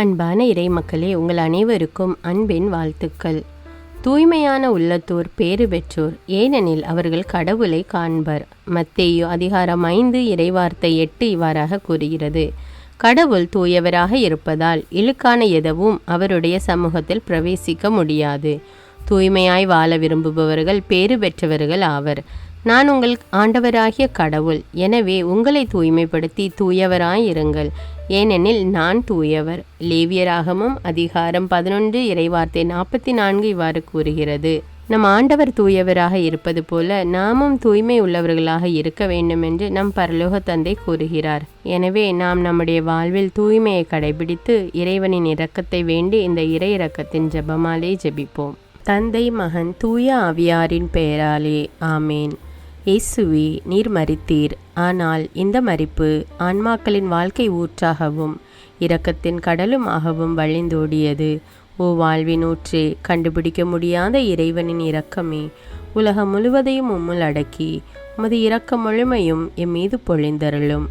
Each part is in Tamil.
அன்பான இறைமக்களே, உங்கள் அனைவருக்கும் அன்பின் வாழ்த்துக்கள். தூய்மையான உள்ளத்தோர் பேறு பெற்றோர், ஏனெனில் அவர்கள் கடவுளை காண்பர். மத்தேயு அதிகாரம் 5 இறைவார்த்தை 8 இவ்வாறாக கூறுகிறது. கடவுள் தூயவராக இருப்பதால் இழுக்கான எதுவும் அவருடைய சமூகத்தில் பிரவேசிக்க முடியாது. தூய்மையாய் வாழ விரும்புபவர்கள் பேறு பெற்றவர்கள் ஆவர். நான் உங்கள் ஆண்டவராகிய கடவுள், எனவே உங்களை தூய்மைப்படுத்தி தூயவராயிருங்கள், ஏனெனில் நான் தூயவர். லேவியராகமம் அதிகாரம் 11 இறைவார்த்தை 44 இவ்வாறு கூறுகிறது. நம் ஆண்டவர் தூயவராக இருப்பது போல நாமும் தூய்மை உள்ளவர்களாக இருக்க வேண்டும் என்று நம் பரலோக தந்தை கூறுகிறார். எனவே நாம் நம்முடைய வாழ்வில் தூய்மையை கடைபிடித்து இறைவனின் இரக்கத்தை வேண்டி இந்த இறை இரக்கத்தின் ஜெபமாலே ஜெபிப்போம். தந்தை, மகன், தூய ஆவியாரின் பெயராலே ஆமேன். இயேசுவே, நீர் மரித்தீர், ஆனால் இந்த மரிப்பு ஆன்மாக்களின் வாழ்க்கை ஊற்றாகவும் இரக்கத்தின் கடலுமாகவும் வழிந்தோடியது. ஓ வாழ்வின் ஊற்றே, கண்டுபிடிக்க முடியாத இறைவனின் இரக்கமே, உலகம் முழுவதையும் உம்முள் அடக்கி உமது இரக்க முழுமையும் எம்மீது பொழிந்தருளும்.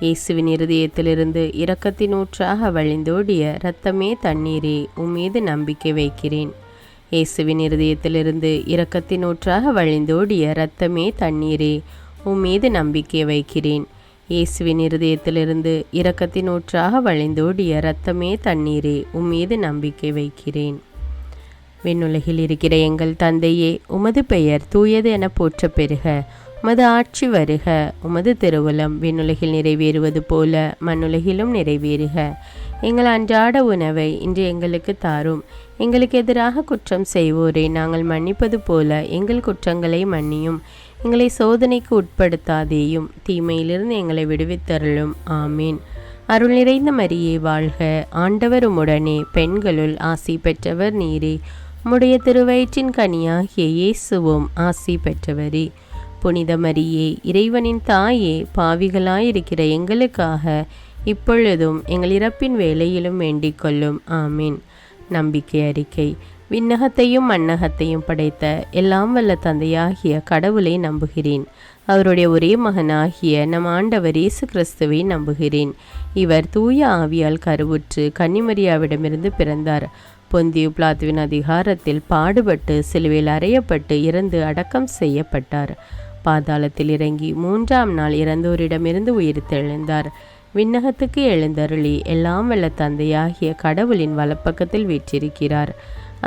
இயேசுவின் இருதயத்திலிருந்து இரக்கத்தின் ஊற்றாக வழிந்தோடிய இரத்தமே தண்ணீரே, உம்மீது நம்பிக்கை வைக்கிறேன். இயேசுவின் இருதயத்திலிருந்து இரக்கத்தின் ஊற்றாக வழிந்தோடிய இரத்தமே தண்ணீரே, உம்மீது நம்பிக்கை வைக்கிறேன். இயேசுவின் இருதயத்திலிருந்து இரக்கத்தின் ஊற்றாக வழிந்தோடிய இரத்தமே தண்ணீரே, உம்மீது நம்பிக்கை வைக்கிறேன். விண்ணுலகில் இருக்கிற எங்கள் தந்தையே, உமது பெயர் தூயது என போற்ற பெறுக. உமது ஆட்சி வருக. உமது திருவுளம் விண்ணுலகில் நிறைவேறுவது போல மண்ணுலகிலும் நிறைவேறுக. எங்கள் அன்றாட உணவை இன்று எங்களுக்கு தாரும். எங்களுக்கு எதிராக குற்றம் செய்வோரை நாங்கள் மன்னிப்பது போல எங்கள் குற்றங்களை மன்னியும். எங்களை சோதனைக்கு உட்படுத்தாதேயும், தீமையிலிருந்து எங்களை விடுவித்தருளும். ஆமீன். அருள் நிறைந்த மரியே வாழ்க. ஆண்டவர் உம்முடனே, பெண்களுள் ஆசி பெற்றவர் நீரே. உம்முடைய திருவயிற்றின் கனியாகிய இயேசுவும் ஆசி பெற்றவரே. புனித மரியே, இறைவனின் தாயே, பாவிகளாயிருக்கிற எங்களுக்காக இப்பொழுதும் எங்கள் இறப்பின் வேளையிலும் வேண்டிக் கொள்ளும். ஆமீன். நம்பிக்கை அறிக்கை. விண்ணகத்தையும் மண்ணகத்தையும் படைத்த எல்லாம் வல்ல தந்தையாகிய கடவுளை நம்புகிறேன். அவருடைய ஒரே மகனாகிய நம் ஆண்டவர் இயேசு கிறிஸ்துவை நம்புகிறேன். இவர் தூய ஆவியால் கருவுற்று கன்னிமரியாவிடமிருந்து பிறந்தார். பொந்தியு பிலாத்துவின் அதிகாரத்தில் பாடுபட்டு சிலுவையில் அறையப்பட்டு இறந்து அடக்கம் செய்யப்பட்டார். பாதாளத்தில் இறங்கி 3ஆம் நாள் இறந்தோரிடமிருந்து உயிர்த்தெழுந்தார். விண்ணகத்துக்கு எழுந்தருளி எல்லாம் வல்ல தந்தையாகிய கடவுளின் வலப்பக்கத்தில் வீற்றிருக்கிறார்.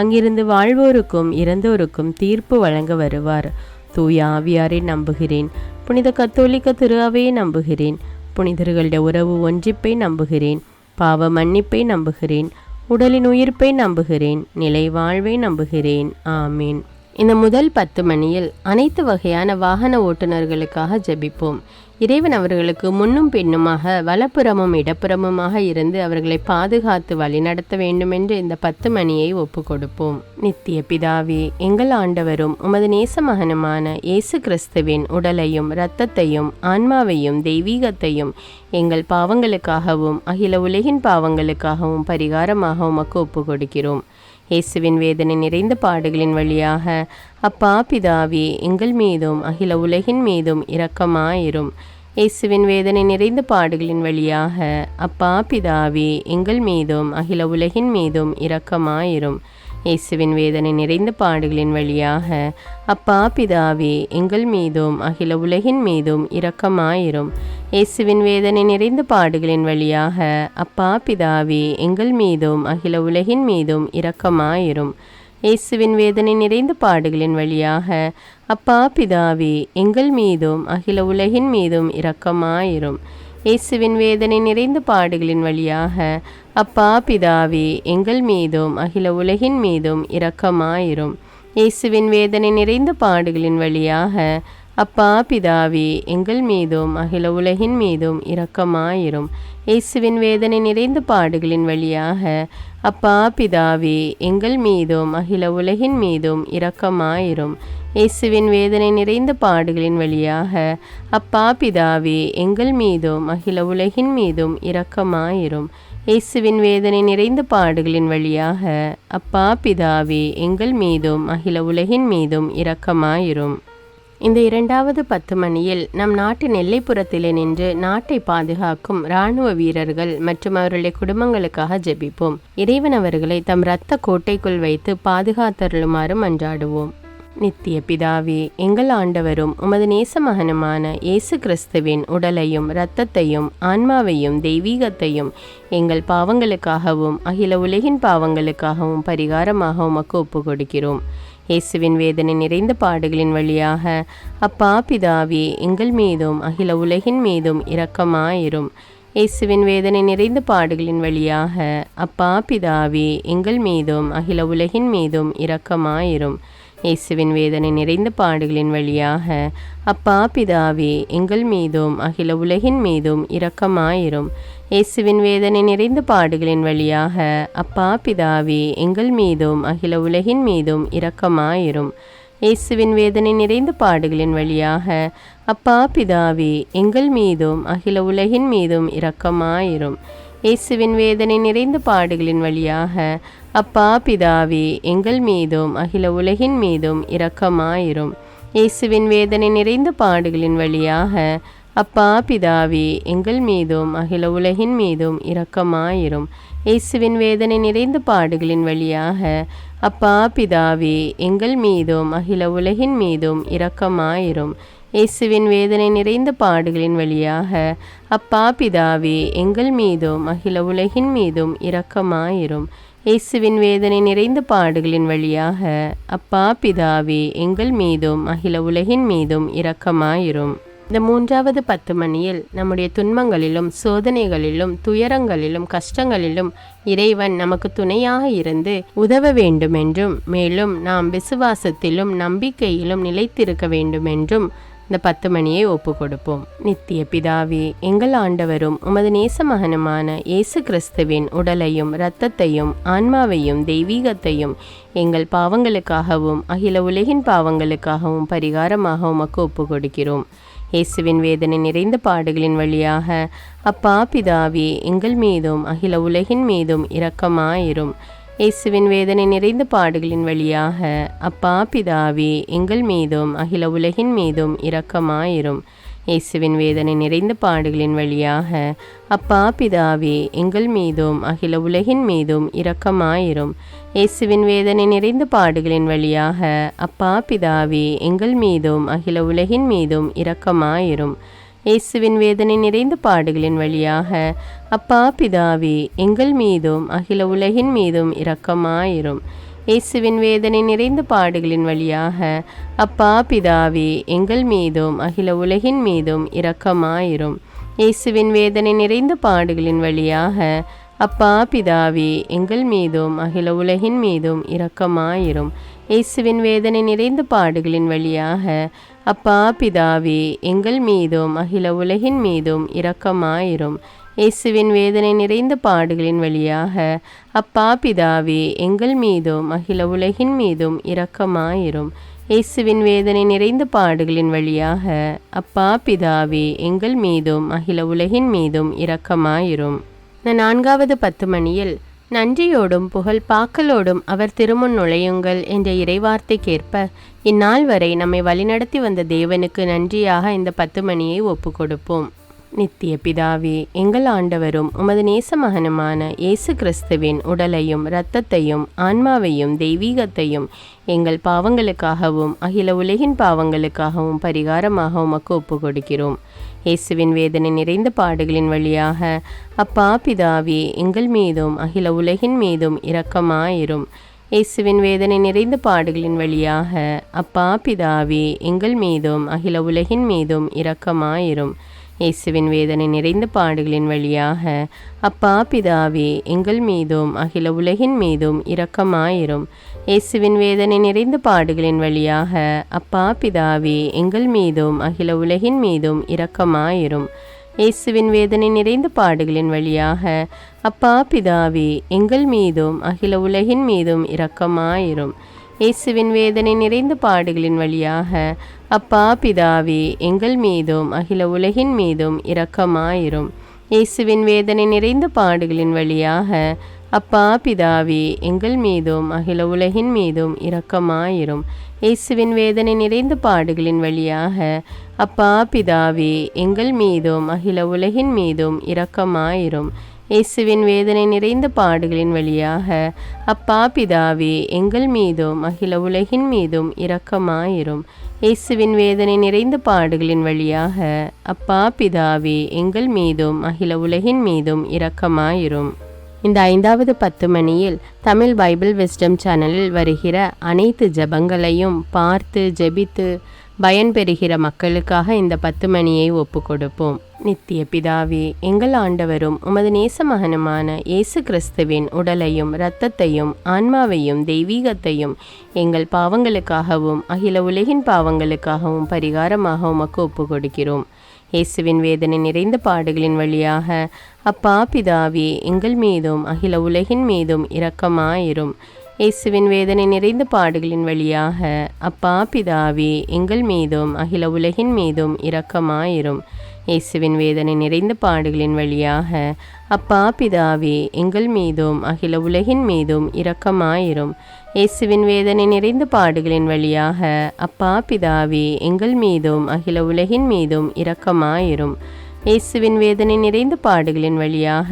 அங்கிருந்து வாழ்வோருக்கும் இறந்தோருக்கும் தீர்ப்பு வழங்க வருவார். தூய ஆவியாரை நம்புகிறேன். புனித கத்தோலிக்க திரு அவையை நம்புகிறேன். புனிதர்களுடைய உறவு ஒன்றிப்பை நம்புகிறேன். பாவ மன்னிப்பை நம்புகிறேன். உடலின் உயிர்ப்பை நம்புகிறேன். நிலை வாழ்வை நம்புகிறேன். ஆமீன். இந்த முதல் 10 மணியில் அனைத்து வகையான வாகன ஓட்டுநர்களுக்காக ஜெபிப்போம். இறைவன் அவர்களுக்கு முன்னும் பின்னுமாக வலப்புறமும் இடப்புறமுமாக இருந்து அவர்களை பாதுகாத்து வழிநடத்த வேண்டுமென்று இந்த 10 மணியை ஒப்பு கொடுப்போம். நித்திய பிதாவே, எங்கள் ஆண்டவரும் உமது நேச மகனுமான இயேசு கிறிஸ்துவின் உடலையும் இரத்தத்தையும் ஆன்மாவையும் தெய்வீகத்தையும் எங்கள் பாவங்களுக்காகவும் அகில உலகின் பாவங்களுக்காகவும் பரிகாரமாக உமக்கு ஒப்பு கொடுக்கிறோம். இயேசுவின் வேதனை நிறைந்த பாடுகளின் வழியாக அப்பா பிதாவே, எங்கள் மீதும் அகில உலகின் மீதும் இரக்கமாயிரும். இயேசுவின் வேதனை நிறைந்த பாடுகளின் வழியாக அப்பா பிதாவே, எங்கள் மீதும் அகில உலகின் மீதும் இரக்கமாயிரும். இயேசுவின் வேதனை நிறைந்த பாடுகளின் வழியாக அப்பா பிதாவே, எங்கள் மீதும் அகில உலகின் மீதும் இரக்கமாயிரும். இயேசுவின் வேதனை நிறைந்த பாடுகளின் வழியாக அப்பா பிதாவே, எங்கள் மீதும் அகில உலகின் மீதும் இரக்கமாயிரும். இயேசுவின் வேதனை நிறைந்த பாடுகளின் வழியாக அப்பா பிதாவே, எங்கள் மீதும் அகில உலகின் மீதும் இரக்கமாயிரும். இயேசுவின் வேதனை நிறைந்த பாடுகளின் வழியாக அப்பா பிதாவே, எங்கள் மீதும் அகில உலகின் மீதும் இரக்கமாயிரும். இயேசுவின் வேதனை நிறைந்த பாடுகளின் வழியாக அப்பா பிதாவே, எங்கள் மீதும் அகில உலகின் மீதும் இரக்கமாயிரும். இயேசுவின் வேதனை நிறைந்த பாடுகளின் வழியாக அப்பா பிதாவே, எங்கள் மீதும் அகில உலகின் மீதும் இரக்கமாயிரும். இயேசுவின் வேதனை நிறைந்த பாடுகளின் வழியாக அப்பா பிதாவே, எங்கள் மீதும் அகில உலகின் மீதும் இரக்கமாயிரும். இயேசுவின் வேதனை நிறைந்த பாடுகளின் வழியாக அப்பா பிதாவே, எங்கள் மீதும் அகில உலகின் மீதும் இரக்கமாயிரும். இந்த இரண்டாவது 10 மணியில் நம் நாட்டின் எல்லைப்புறத்திலே நின்று நாட்டை பாதுகாக்கும் இராணுவ வீரர்கள் மற்றும் அவர்களுடைய குடும்பங்களுக்காக ஜெபிப்போம். இறைவன் அவர்களை தம் இரத்த கோட்டைக்குள் வைத்து பாதுகாத்தருளுமாறு மன்றாடுவோம். நித்திய பிதாவே, எங்கள் ஆண்டவரும் உமது நேச மகனுமான இயேசு கிறிஸ்துவின் உடலையும் இரத்தத்தையும் ஆன்மாவையும் தெய்வீகத்தையும் எங்கள் பாவங்களுக்காகவும் அகில உலகின் பாவங்களுக்காகவும் பரிகாரமாக உமக்கு ஒப்பு கொடுக்கிறோம். இயேசுவின் வேதனை நிறைந்த பாடுகளின் வழியாக அப்பா பிதாவே, எங்கள் மீதும் அகில உலகின் மீதும் இரக்கமாயிரும். இயேசுவின் வேதனை நிறைந்த பாடுகளின் வழியாக அப்பா பிதாவே, எங்கள் மீதும் அகில உலகின் மீதும் இரக்கமாயிரும். இயேசுவின் வேதனை நிறைந்த பாடுகளின் வழியாக அப்பா பிதாவே, எங்கள் மீதும் அகில உலகின் மீதும் இரக்கமாயிரும். இயேசுவின் வேதனை நிறைந்த பாடுகளின் வழியாக அப்பா பிதாவே, எங்கள் மீதும் அகில உலகின் மீதும் இரக்கமாயிரும். இயேசுவின் வேதனை நிறைந்த பாடுகளின் வழியாக அப்பா பிதாவே, எங்கள் மீதும் அகில உலகின் மீதும் இரக்கமாயிரும். இயேசுவின் வேதனை நிறைந்த பாடுகளின் வழியாக அப்பா பிதாவே, எங்கள் மீதும் அகில உலகின் மீதும் இரக்கமாயிரும். இயேசுவின் வேதனை நிறைந்த பாடுகளின் வழியாக அப்பா பிதாவே, எங்கள் மீதும் அகில உலகின் மீதும் இரக்கமாயிரும். இயேசுவின் வேதனை நிறைந்த பாடுகளின் வழியாக அப்பா பிதாவே, எங்கள் மீதும் அகில உலகின் மீதும் இரக்கமாயிரும். இயேசுவின் வேதனை நிறைந்த பாடுகளின் வழியாக அப்பா பிதாவே, எங்கள் மீதும் அகில உலகின் மீதும் இரக்கமாயிரும். இயேசுவின் வேதனை நிறைந்த பாடுகளின் வழியாக அப்பா பிதாவே, எங்கள் மீதும் அகில உலகின் மீதும் இரக்கமாயிரும். இந்த மூன்றாவது 10 மணியில் நம்முடைய துன்பங்களிலும் சோதனைகளிலும் துயரங்களிலும் கஷ்டங்களிலும் இறைவன் நமக்கு துணையாக இருந்து உதவ வேண்டுமென்றும், மேலும் நாம் விசுவாசத்திலும் நம்பிக்கையிலும் நிலைத்திருக்க வேண்டுமென்றும் இந்த 10 மணியை ஒப்பு கொடுப்போம். நித்திய பிதாவே, எங்கள் ஆண்டவரும் உமது நேச மகனுமான இயேசு கிறிஸ்துவின் உடலையும் இரத்தத்தையும் ஆன்மாவையும் தெய்வீகத்தையும் எங்கள் பாவங்களுக்காகவும் அகில உலகின் பாவங்களுக்காகவும் பரிகாரமாக உமக்கு ஒப்பு கொடுக்கிறோம். இயேசுவின் வேதனை நிறைந்த பாடுகளின் வழியாக அப்பா பிதாவே, எங்கள் மீதும் அகில உலகின் மீதும் இரக்கமாயிரும். இயேசுவின் வேதனை நிறைந்த பாடுகளின் வழியாக அப்பா பிதாவே, எங்கள் மீதும் அகில உலகின் மீதும் இரக்கமாயிரும். இயேசுவின் வேதனை நிறைந்த பாடுகளின் வழியாக அப்பா பிதாவே, எங்கள் மீதும் அகில உலகின் மீதும் இரக்கமாயிரும். இயேசுவின் வேதனை நிறைந்த பாடுகளின் வழியாக அப்பா பிதாவே, எங்கள் மீதும் அகில உலகின் மீதும் இரக்கமாயிரும். இயேசுவின் வேதனை நிறைந்த பாடுகளின் வழியாக அப்பா பிதாவே, எங்கள் மீதும் அகில உலகின் மீதும் இரக்கமாயிரும். இயேசுவின் வேதனை நிறைந்த பாடுகளின் வழியாக அப்பா பிதாவே, எங்கள் மீதும் அகில உலகின் மீதும் இரக்கமாயிரும். இயேசுவின் வேதனை நிறைந்த பாடுகளின் வழியாக அப்பா பிதாவே, எங்கள் மீதும் அகில உலகின் மீதும் இரக்கமாயிரும். இயேசுவின் வேதனை நிறைந்த பாடுகளின் வழியாக அப்பா பிதாவே, எங்கள் மீதும் அகில உலகின் மீதும் இரக்கமாயிரும். இயேசுவின் வேதனை நிறைந்த பாடுகளின் வழியாக அப்பா பிதாவே, எங்கள் மீதும் அகில உலகின் மீதும் இரக்கமாயிரும். இயேசுவின் வேதனை நிறைந்த பாடுகளின் வழியாக அப்பா பிதாவே, எங்கள் மீதும் அகில உலகின் மீதும் இரக்கமாயிரும். இந்த நான்காவது 10 மணியில் நன்றியோடும் புகழ் பாக்களோடும் அவர் திருமுன் நுழையுங்கள் என்ற இறைவார்த்தைக்கேற்ப இந்நாள் வரை நம்மை வழிநடத்தி வந்த தேவனுக்கு நன்றியாக இந்த 10 மணியை ஒப்பு கொடுப்போம். நித்திய பிதாவே, எங்கள் ஆண்டவரும் உமது நேச மகனுமான இயேசு கிறிஸ்துவின் உடலையும் இரத்தத்தையும் ஆன்மாவையும் தெய்வீகத்தையும் எங்கள் பாவங்களுக்காகவும் அகில உலகின் பாவங்களுக்காகவும் பரிகாரமாக உமக்கு ஒப்பு கொடுக்கிறோம். இயேசுவின் வேதனை நிறைந்த பாடுகளின் வழியாக அப்பா பிதாவே, எங்கள் மீதும் அகில உலகின் மீதும் இரக்கமாயிரும். இயேசுவின் வேதனை நிறைந்த பாடுகளின் வழியாக அப்பா பிதாவே, எங்கள் மீதும் அகில உலகின் மீதும் இரக்கமாயிரும். இயேசுவின் வேதனை நிறைந்த பாடுகளின் வழியாக அப்பா பிதாவே, எங்கள் மீதும் அகில உலகின் மீதும் இரக்கமாயிரும். இயேசுவின் வேதனை நிறைந்த பாடுகளின் வழியாக அப்பா பிதாவே, எங்கள் மீதும் அகில உலகின் மீதும் இரக்கமாயிரும். இயேசுவின் வேதனை நிறைந்த பாடுகளின் வழியாக அப்பா பிதாவே, எங்கள் மீதும் அகில உலகின் மீதும் இரக்கமாயிரும். இயேசுவின் வேதனை நிறைந்த பாடுகளின் வழியாக அப்பா பிதாவே, எங்கள் மீதும் அகில உலகின் மீதும் இரக்கமாயிரும். இயேசுவின் வேதனை நிறைந்த பாடுகளின் வழியாக அப்பா பிதாவே, எங்கள் மீதும் அகில உலகின் மீதும் இரக்கமாயிரும். இயேசுவின் வேதனை நிறைந்த பாடுகளின் வழியாக அப்பா பிதாவே, எங்கள் மீதும் அகில உலகின் மீதும் இரக்கமாயிரும். இயேசுவின் வேதனை நிறைந்த பாடுகளின் வழியாக அப்பா பிதாவே, எங்கள் மீதும் அகில உலகின் மீதும் இரக்கமாயிரும். இயேசுவின் வேதனை நிறைந்த பாடுகளின் வழியாக அப்பா பிதாவே, எங்கள் மீதும் அகில உலகின் மீதும் இரக்கமாயிரும். இந்த 5வது 10 மணியில் தமிழ் பைபிள் விஸ்டம் சேனலில் வருகிற அனைத்து ஜெபங்களையும் பார்த்து ஜெபித்து பயன்பெறுகிற மக்களுக்காக இந்த 10 மணியை ஒப்பு கொடுப்போம். நித்திய பிதாவே, எங்கள் ஆண்டவரும் உமது நேச மகனுமான இயேசு கிறிஸ்துவின் உடலையும் இரத்தத்தையும் ஆன்மாவையும் தெய்வீகத்தையும் எங்கள் பாவங்களுக்காகவும் அகில உலகின் பாவங்களுக்காகவும் பரிகாரமாக உமக்கு ஒப்பு கொடுக்கிறோம். இயேசுவின் வேதனை நிறைந்த பாடுகளின் வழியாக அப்பா பிதாவே, எங்கள் மீதும் அகில உலகின் மீதும் இரக்கமாயிரும். இயேசுவின் வேதனை நிறைந்த பாடுகளின் வழியாக அப்பா பிதாவே, எங்கள் மீதும் அகில உலகின் மீதும் இரக்கமாயிரும். இயேசுவின் வேதனை நிறைந்த பாடுகளின் வழியாக அப்பா பிதாவே, எங்கள் மீதும் அகில உலகின் மீதும் இரக்கமாயிரும். இயேசுவின் வேதனை நிறைந்த பாடுகளின் வழியாக அப்பா பிதாவே, எங்கள் மீதும் அகில உலகின் மீதும் இரக்கமாயிரும். இயேசுவின் வேதனை நிறைந்த பாடுகளின் வழியாக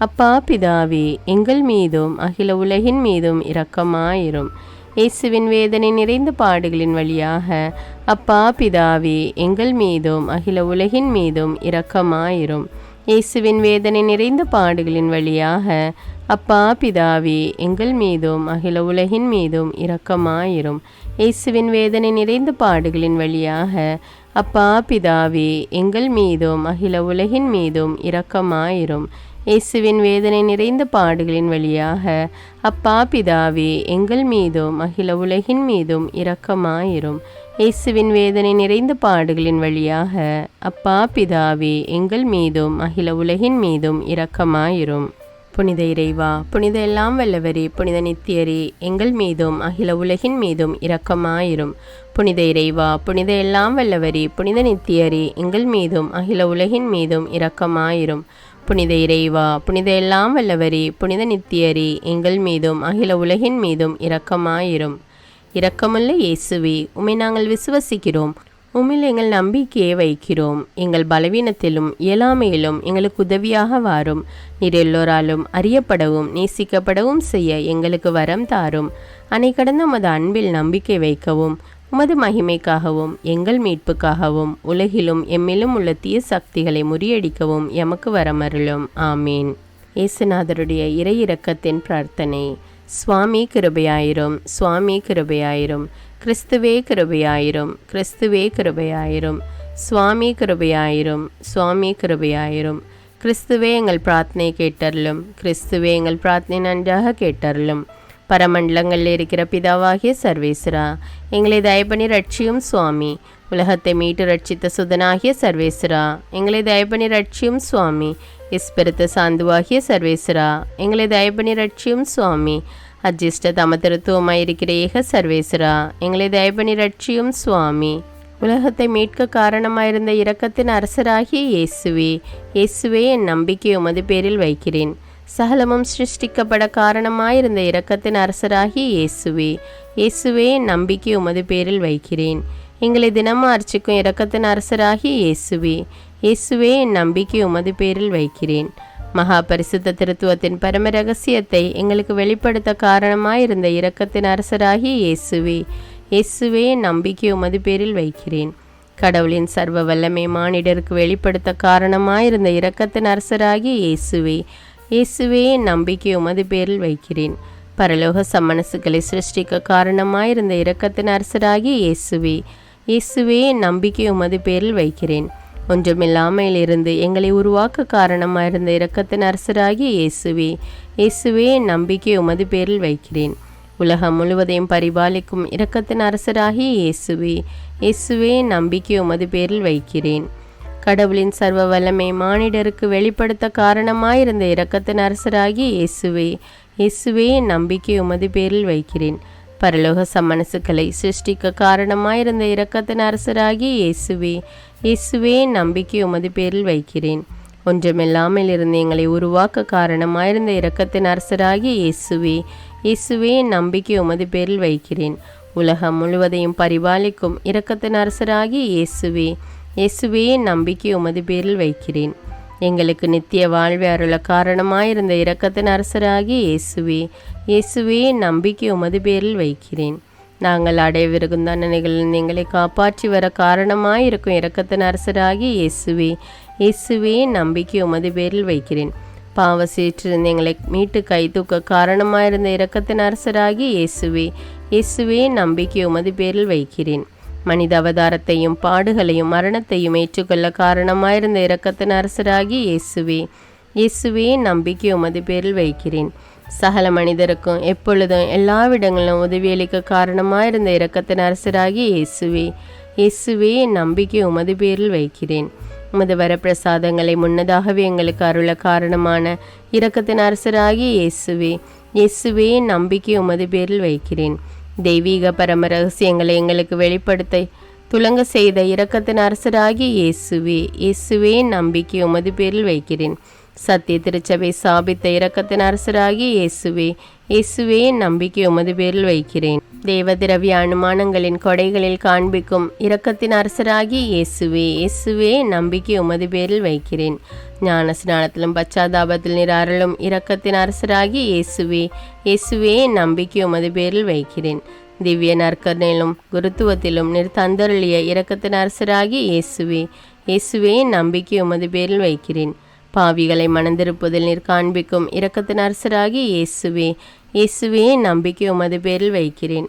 அப்பா பிதாவே, எங்கள் மீதும் அகில உலகின் மீதும் இரக்கமாயிரும். இயேசுவின் வேதனை நிறைந்த பாடுகளின் வழியாக அப்பா பிதாவே, எங்கள் மீதும் அகில உலகின் மீதும் இரக்கமாயிரும். இயேசுவின் வேதனை நிறைந்த பாடுகளின் வழியாக அப்பா பிதாவே, எங்கள் மீதும் அகில உலகின் மீதும் இரக்கமாயிரும். இயேசுவின் வேதனை நிறைந்த பாடுகளின் வழியாக அப்பா பிதாவே, எங்கள் மீதும் அகில உலகின் மீதும் இரக்கமாயிரும். இயேசுவின் வேதனை நிறைந்த பாடுகளின் வழியாக அப்பா பிதாவே, எங்கள் மீதும் அகில உலகின் மீதும் இரக்கமாயிரும். இயேசுவின் வேதனை நிறைந்த பாடுகளின் வழியாக அப்பா பிதாவே, எங்கள் மீதும் அகில உலகின் மீதும் இரக்கமாயிரும். புனித இறைவா, புனித எல்லாம் வல்லவரே, புனித நித்தியரே, எங்கள் மீதும் அகில உலகின் மீதும் இரக்கமாயிரும். புனித இறைவா, புனித எல்லாம் வல்லவரே, புனித நித்தியரே, எங்கள் மீதும் அகில உலகின் மீதும் இரக்கமாயிரும். புனித இறைவா, புனித எல்லாம் வல்லவரே, புனித நித்தியரே, எங்கள் மீதும் அகில உலகின் மீதும் இரக்கமாயிரும். இரக்கமுள்ள இயேசுவே, உம்மை நாங்கள் விசுவசிக்கிறோம். உம்மில் எங்கள் நம்பிக்கையை வைக்கிறோம். எங்கள் பலவீனத்திலும் இயலாமையிலும் எங்களுக்கு உதவியாக வாரும். நீர் எல்லோராலும் அறியப்படவும் நேசிக்கப்படவும் செய்ய எங்களுக்கு வரம் தாரும். அன்னை கடந்த உமது அன்பில் நம்பிக்கை வைக்கவும், உமது மகிமைக்காகவும் எங்கள் மீட்புக்காகவும் உலகிலும் எம்மிலும் உள்ள தீய சக்திகளை முறியடிக்கவும் எமக்கு வரமருளும். ஆமீன். இயேசுநாதருடைய இறை இரக்கத்தின் பிரார்த்தனை. சுவாமி கிருபையாயிரும், சுவாமி கிருபையாயிரும். கிறிஸ்துவே கிருபையாயிரும், கிறிஸ்துவே கிருபையாயிரும். சுவாமி கிருபையாயிரும், சுவாமி கிருபையாயிரும். கிறிஸ்துவே எங்கள் பிரார்த்தனை கேட்டருளும், கிறிஸ்துவே எங்கள் பிரார்த்தனை நன்றாக கேட்டருளும். பரமண்டலங்களில் இருக்கிற பிதாவாகிய சர்வேஸ்வரா, எங்களை தயபணி ரட்சியும் சுவாமி. உலகத்தை மீட்டு ரட்சித்த சுதனாகிய சர்வேஸ்வரா, எங்களை தயபணி ரட்சியும் சுவாமி. இஸ்பிரித்து சாந்துவாகிய சர்வேஸ்வரா, எங்களை தயபணி ரட்சியும் சுவாமி. அஜிஷ்ட தமதிருத்துவமாயிருக்கிற ஏக சர்வேஸ்வரா, எங்களை தயபணி ரட்சியும் சுவாமி. உலகத்தை மீட்க காரணமாயிருந்த இரக்கத்தின் அரசராகிய இயேசுவே, இயேசுவே என் நம்பிக்கை உமது பேரில் வைக்கிறேன். சகலமும் சிருஷ்டிக்கப்பட காரணமாயிருந்த இரக்கத்தின் அரசராகிய இயேசுவே, இயேசுவே என் நம்பிக்கை உமது பேரில் வைக்கிறேன். எங்களை தினமும் அர்ச்சிக்கும் இரக்கத்தின் அரசராகிய இயேசுவே, இயேசுவே என் நம்பிக்கை உமது பேரில் வைக்கிறேன். மகா பரிசுத்த திருத்துவத்தின் பரம ரகசியத்தை எங்களுக்கு வெளிப்படுத்த காரணமாயிருந்த இரக்கத்தின் அரசராகிய இயேசுவே, இயேசுவே என் நம்பிக்கை உமது பேரில் வைக்கிறேன். கடவுளின் சர்வ வல்லமை மானிடருக்கு வெளிப்படுத்த காரணமாயிருந்த இரக்கத்தின் அரசராகிய இயேசுவே, இயேசுவே என் நம்பிக்கை உமது பேரில் வைக்கிறேன். பரலோக சம்மனசுகளை சிருஷ்டிக்க காரணமாயிருந்த இரக்கத்தின் அரசராகிய இயேசுவே, இயேசுவே என் நம்பிக்கை உமது பேரில் வைக்கிறேன். ஒன்றுமில்லாமையிலிருந்து எங்களை உருவாக்க காரணமாயிருந்த இரக்கத்தின் அரசராகிய இயேசுவே, இயேசுவே என் நம்பிக்கை உமது பேரில் வைக்கிறேன். உலகம் முழுவதையும் பரிபாலிக்கும் இரக்கத்தின் அரசராகிய இயேசுவே, இயேசுவே என் நம்பிக்கை உமது பேரில் வைக்கிறேன். கடவுளின் சர்வ வல்லமை மானிடருக்கு வெளிப்படுத்த காரணமாயிருந்த இரக்கத்தின் அரசராகிய இயேசுவே, இயேசுவே என் நம்பிக்கை உமது பேரில் வைக்கிறேன். பரலோக சம்மனசுக்களை சிருஷ்டிக்க காரணமாயிருந்த இரக்கத்தின் அரசராகிய இயேசுவே, இயேசுவே என் நம்பிக்கை உமது பேரில் வைக்கிறேன். ஒன்றுமில்லாமல் இருந்து எங்களை உருவாக்க காரணமாயிருந்த இரக்கத்தின் அரசராகிய இயேசுவே, இயேசுவே நம்பிக்கை உமது பேரில் வைக்கிறேன். உலகம் முழுவதையும் பரிபாலிக்கும் இரக்கத்தின் அரசராகிய இயேசுவே, இயேசுவே நம்பிக்கை உமது பேரில் வைக்கிறேன். எங்களுக்கு நித்திய வாழ்வை அருள காரணமாயிருந்த இரக்கத்தின் அரசராகிய இயேசுவே, இயேசுவே நம்பிக்கை உமது பேரில் வைக்கிறேன். நாங்கள் அடையவிருக்கும் தண்டனைகளில் எங்களை காப்பாற்றி வர காரணமாயிருக்கும் இரக்கத்தின் அரசராகிய இயேசுவே, இயேசுவே நம்பிக்கை உமது பேரில் வைக்கிறேன். பாவ சேற்றிருந்து எங்களை மீட்டு கை தூக்க காரணமாயிருந்த இரக்கத்தின் அரசராகிய இயேசுவே, இயேசுவே நம்பிக்கை உமது பேரில் வைக்கிறேன். மனித அவதாரத்தையும் பாடுகளையும் மரணத்தையும் ஏற்றுக்கொள்ள காரணமாயிருந்த இரக்கத்தின் அரசராகிய இயேசுவே, இயேசுவே நம்பிக்கை உமது பேரில் வைக்கிறேன். சகல மனிதருக்கும் எப்பொழுதும் எல்லாவிடங்களிலும் உதவியளிக்க காரணமாயிருந்த இரக்கத்தின் அரசராகிய இயேசுவே, இயேசுவே நம்பிக்கை உமது பேரில் வைக்கிறேன். உமது வரப்பிரசாதங்களை முன்னதாகவே எங்களுக்கு அருள காரணமான இரக்கத்தின் அரசராகிய இயேசுவே, இயேசுவே நம்பிக்கை உமது பேரில் வைக்கிறேன். தெய்வீக பரம ரகசியங்களை எங்களுக்கு வெளிப்படுத்த துலங்க செய்த இரக்கத்தின் அரசராகிய இயேசுவே, இயேசுவே நம்பிக்கை உமது பேரில் வைக்கிறேன். சத்திய திருச்சபை சாபித்த இரக்கத்தின் அரசராகிய இயேசுவே, இயேசுவே நம்பிக்கை உமது பேரில் வைக்கிறேன். தேவதிரவிய அனுமானங்களின் கொடைகளில் காண்பிக்கும் இரக்கத்தின் அரசராகிய இயேசுவே, இயேசுவே நம்பிக்கை உமது பேரில் வைக்கிறேன். ஞான ஸ்நானத்திலும் பச்சாதாபத்தில் நீர் அருளும் இரக்கத்தின் அரசராகிய இயேசுவே, இயேசுவே நம்பிக்கை உமது பேரில் வைக்கிறேன். திவ்ய நற்கருணையிலும் குருத்துவத்திலும் நீர் தந்தருளிய இரக்கத்தின் அரசராகிய இயேசுவே, இயேசுவே நம்பிக்கை உமது பேரில் வைக்கிறேன். பாவிகளை மனந்திருப்பதில் நீர் காண்பிக்கும் இரக்கத்தின் அரசராகிய இயேசுவே, இயேசுவே நம்பிக்கை உமது பேரில் வைக்கிறேன்.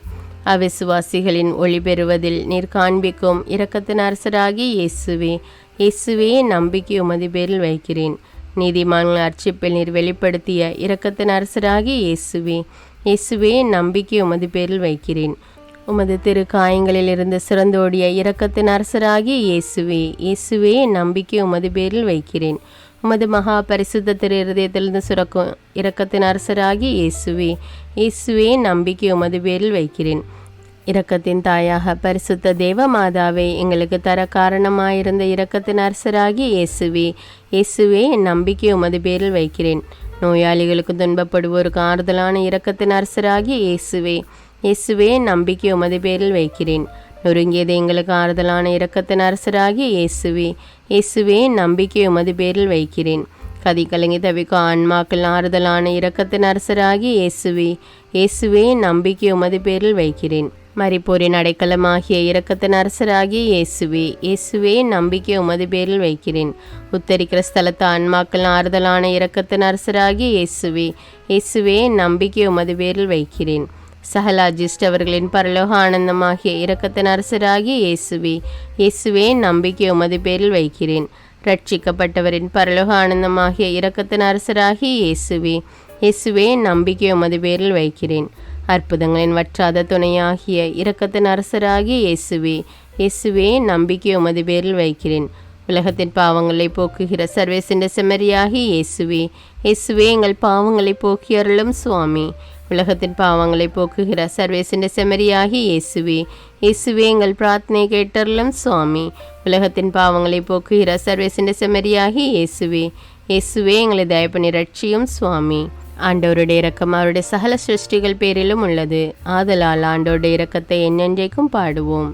அவிசுவாசிகளின் ஒளி பெறுவதில் நீர் காண்பிக்கும் இரக்கத்தின் அரசராகிய இயேசுவே, இயேசுவே நம்பிக்கை உமது பேரில் வைக்கிறேன். நீதிமான்கள் அர்ச்சிப்பில் நீர் வெளிப்படுத்திய இரக்கத்தின் அரசராகிய இயேசுவே, இயேசுவே நம்பிக்கை உமது பேரில் வைக்கிறேன். உமது திரு காயங்களிலிருந்து சிறந்தோடிய இரக்கத்தின் அரசராகிய இயேசுவே, இயேசுவே நம்பிக்கை உமது பேரில் வைக்கிறேன். உமது மகா பரிசுத்த திரு இருதயத்திலிருந்து சுரக்கும் இரக்கத்தின் அரசராகிய இயேசுவே, இயேசுவே நம்பிக்கை உமது பேரில் வைக்கிறேன். இரக்கத்தின் தாயாக பரிசுத்த தேவ மாதாவை எங்களுக்கு தர காரணமாயிருந்த இரக்கத்தின் அரசராகிய இயேசுவே, இயேசுவே நம்பிக்கை உமது பேரில் வைக்கிறேன். நோயாளிகளுக்கு துன்பப்படுவோருக்கு ஆறுதலான இரக்கத்தின் அரசராகிய இயேசுவே, இயேசுவே நம்பிக்கை உமது பேரில் வைக்கிறேன். நொறுங்கியது எங்களுக்கு ஆறுதலான இரக்கத்தின் அரசராகிய இயேசுவே, இயேசுவே நம்பிக்கை உமது பேரில் வைக்கிறேன். கதி கலங்கி தவிக்கும் ஆன்மாக்கள் ஆறுதலான இரக்கத்தின் அரசராகிய இயேசுவே, இயேசுவே நம்பிக்கை உமது பேரில் வைக்கிறேன். மரிப்போரின் அடைக்கலமாகிய இரக்கத்தின் அரசராகிய இயேசுவே, இயேசுவே நம்பிக்கை உமது பேரில் வைக்கிறேன். உத்தரிக்கிற ஸ்தலத்து ஆன்மாக்கள் ஆறுதலான இரக்கத்தின் அரசராகிய இயேசுவே, இயேசுவே நம்பிக்கை உமது பேரில் வைக்கிறேன். சகலாஜிஸ்ட் அவர்களின் பரலோக ஆனந்தமாகிய இரக்கத்தின் அரசராகிய இயேசுவே, இயேசுவே நம்பிக்கை உமது பேரில் வைக்கிறேன். ரட்சிக்கப்பட்டவரின் பரலோக ஆனந்தமாகிய இரக்கத்தின் அரசராகிய இயேசுவே, இயேசுவே நம்பிக்கை உமது பேரில் வைக்கிறேன். அற்புதங்களின் வற்றாத துணையாகிய இரக்கத்தின் அரசராகிய இயேசுவே, இயேசுவே நம்பிக்கை உமது பேரில் வைக்கிறேன். உலகத்தின் பாவங்களை போக்குகிற சர்வேசின் செம்மறியாகிய இயேசுவே, இயேசுவே எங்கள் பாவங்களை போக்கி அருளும் சுவாமி. உலகத்தின் பாவங்களை போக்குகிற சர்வேசின் செம்மறியாகிய இயேசுவே, இயேசுவே எங்கள் பிரார்த்தனை கேட்டருளும் சுவாமி. உலகத்தின் பாவங்களை போக்குகிற சர்வேசின் செம்மறியாகிய இயேசுவே, இயேசுவே எங்களை தயப்பனி ரட்சியும் சுவாமி. ஆண்டவருடைய இரக்கம் அவருடைய சகல சிருஷ்டிகள் பேரிலும் உள்ளது. ஆதலால் ஆண்டவருடைய இரக்கத்தை என்னென்றைக்கும் பாடுவோம்.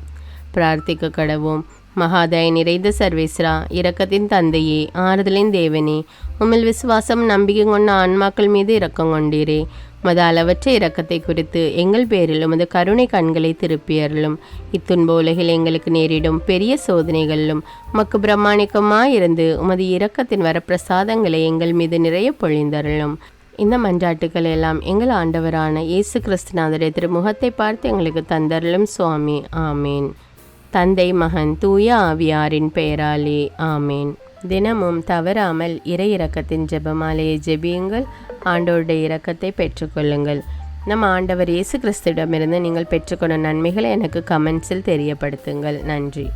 பிரார்த்திக்க கடவோம். மகாதய நிறைந்த சர்வேஸ்வரா, இரக்கத்தின் தந்தையே, ஆறுதலின் தேவனே, உம்மில் விசுவாசம் நம்பிக்கை கொண்ட ஆன்மாக்கள் மீது இரக்கம் கொண்டீரே. உமது அளவற்ற இரக்கத்தை குறித்து எங்கள் பேரில் உமது கருணை கண்களை திருப்பியருளும். இத்துன்ப உலகில் எங்களுக்கு நேரிடும் பெரிய சோதனைகளிலும் உமக்கு பிரமாணிக்கமாயிருந்து உமது இரக்கத்தின் வரப்பிரசாதங்களை எங்கள் மீது நிறைய பொழிந்தருளும். இந்த மன்றாட்டுக்கள் எல்லாம் எங்கள் ஆண்டவரான இயேசு கிறிஸ்துநாதருடைய திருமுகத்தை பார்த்து எங்களுக்கு தந்தருளும் சுவாமி. ஆமேன். தந்தை மகன் தூய ஆவியாரின் பெயராலே ஆமேன். தினமும் தவறாமல் இறை இரக்கத்தின் ஜெபமாலையை ஜெபியுங்கள். ஆண்டவருடைய இரக்கத்தை பெற்றுக்கொள்ளுங்கள். நம் ஆண்டவர் இயேசு கிறிஸ்துவிடமிருந்து நீங்கள் பெற்றுக்கொண்ட நன்மைகளை எனக்கு கமெண்ட்ஸில் தெரியப்படுத்துங்கள். நன்றி.